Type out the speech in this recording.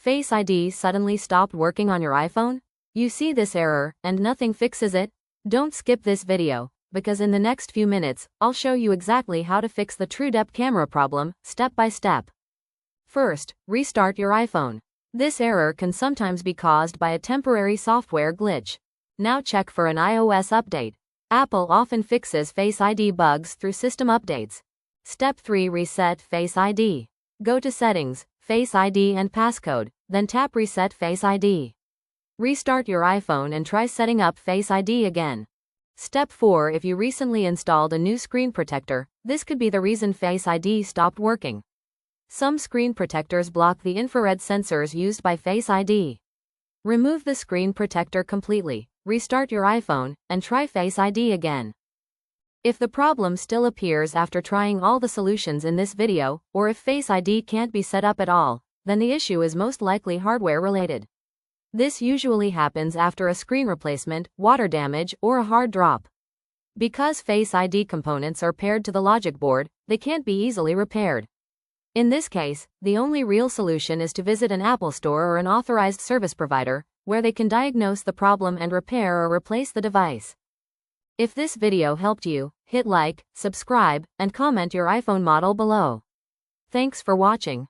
Face ID suddenly stopped working on your iPhone? You see this error, and nothing fixes it? Don't skip this video, because in the next few minutes, I'll show you exactly how to fix the TrueDepth camera problem, step by step. First, restart your iPhone. This error can sometimes be caused by a temporary software glitch. Now check for an iOS update. Apple often fixes Face ID bugs through system updates. Step 3. Reset Face ID. Go to Settings, Face ID and Passcode, then tap Reset Face ID. Restart your iPhone and try setting up Face ID again. Step 4. If you recently installed a new screen protector, this could be the reason Face ID stopped working. Some screen protectors block the infrared sensors used by Face ID. Remove the screen protector completely, restart your iPhone, and try Face ID again. If the problem still appears after trying all the solutions in this video, or if Face ID can't be set up at all, then the issue is most likely hardware related. This usually happens after a screen replacement, water damage, or a hard drop. Because Face ID components are paired to the logic board, they can't be easily repaired. In this case, the only real solution is to visit an Apple store or an authorized service provider, where they can diagnose the problem and repair or replace the device. If this video helped you, hit like, subscribe, and comment your iPhone model below. Thanks for watching.